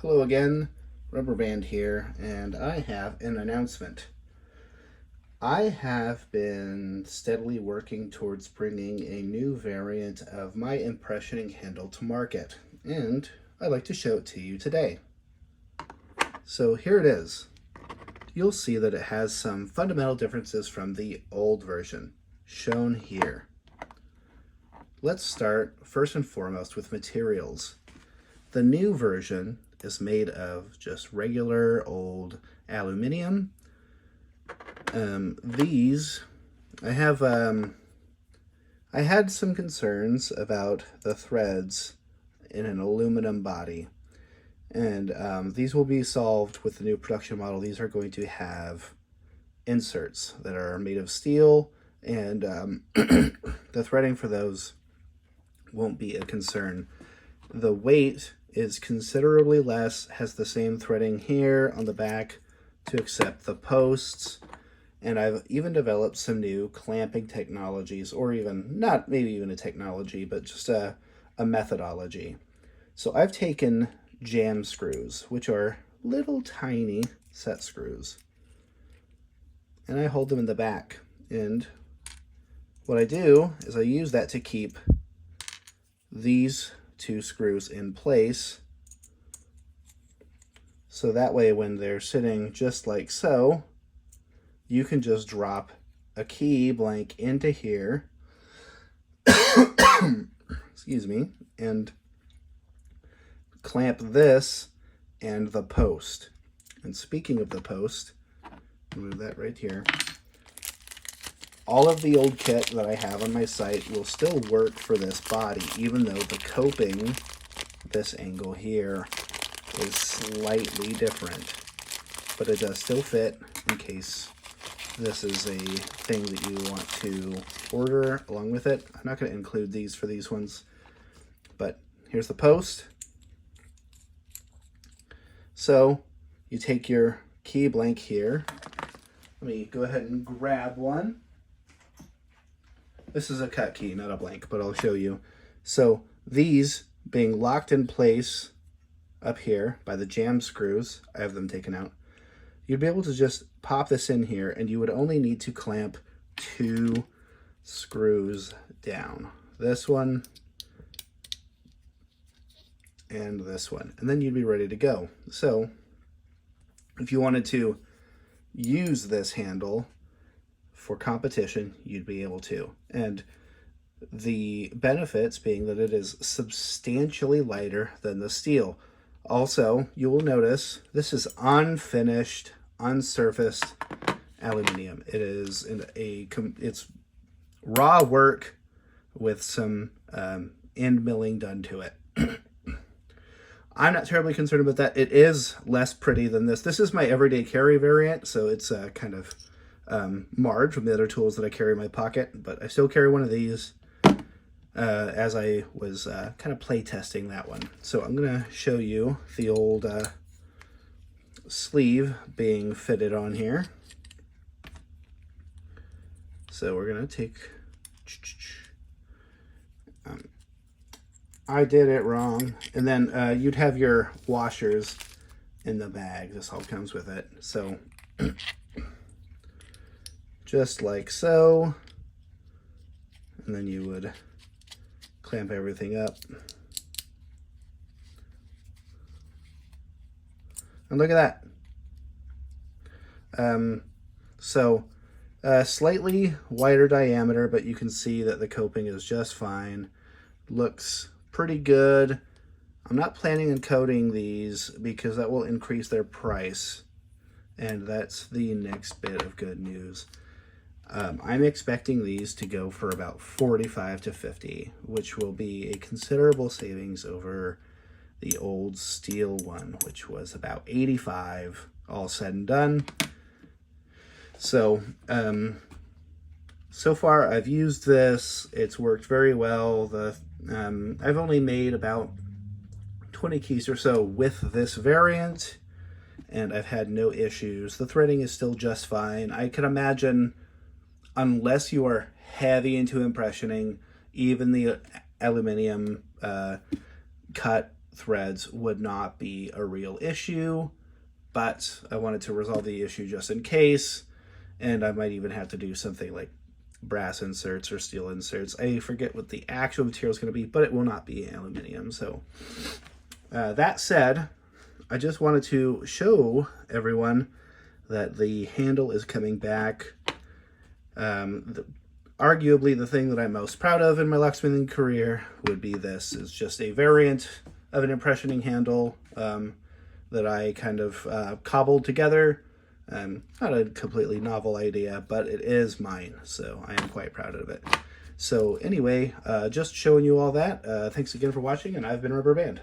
Hello again, Rubber Band here, and I have an announcement. I have been steadily working towards bringing a new variant of my impressioning handle to market, and I'd like to show it to you today. So here it is. You'll see that it has some fundamental differences from the old version, shown here. Let's start first and foremost with materials. The new version is made of just regular old aluminum. These, I had some concerns about the threads in an aluminum body, and these will be solved with the new production model. These are going to have inserts that are made of steel, and the threading for those won't be a concern. The weight is considerably less, has the same threading here on the back to accept the posts, and I've even developed some new clamping technologies, or even, not maybe even a technology, but just a methodology. So I've taken jam screws, which are little tiny set screws, and I hold them in the back, and what I do is I use that to keep these two screws in place, so that way when they're sitting just like so, you can just drop a key blank into here excuse me, and clamp this and the post. And speaking of the post, move that right here. All of the old kit that I have on my site will still work for this body, even though the coping, this angle here, is slightly different. But it does still fit in case this is a thing that you want to order along with it. I'm not going to include these for these ones, but here's the post. So you take your key blank here. Let me go ahead and grab one. This is a cut key, not a blank, but I'll show you. So these being locked in place up here by the jam screws, I have them taken out. You'd be able to just pop this in here, and you would only need to clamp 2 screws down. This one and this one, and then you'd be ready to go. So if you wanted to use this handle for competition, you'd be able to. And the benefits being that it is substantially lighter than the steel. Also, you will notice this is unfinished, unsurfaced aluminum. It is it's raw work with some end milling done to it. I'm not terribly concerned about that. It is less pretty than this. This is my everyday carry variant, so it's kind of marred from the other tools that I carry in my pocket, but I still carry one of these as I was kind of play testing that one. So I'm gonna show you the old sleeve being fitted on here. So we're gonna take, I did it wrong, and then you'd have your washers in the bag. This all comes with it. So just like so, and then you would clamp everything up. And look at that. Slightly wider diameter, but you can see that the coping is just fine. Looks pretty good. I'm not planning on coating these because that will increase their price, and that's the next bit of good news. I'm expecting these to go for about $45 to $50, which will be a considerable savings over the old steel one, which was about $85, all said and done. So, so far I've used this. It's worked very well. I've only made about 20 keys or so with this variant, and I've had no issues. The threading is still just fine. I can imagine, unless you are heavy into impressioning, even the aluminum cut threads would not be a real issue, but I wanted to resolve the issue just in case, and I might even have to do something like brass inserts or steel inserts. I forget what the actual material is going to be, but it will not be aluminum. So that said, I just wanted to show everyone that the handle is coming back. Arguably the thing that I'm most proud of in my locksmithing career would be this. It's just a variant of an impressioning handle that I kind of cobbled together. Not a completely novel idea, but it is mine, so I am quite proud of it. So anyway, just showing you all that. Thanks again for watching, and I've been Rubber Band.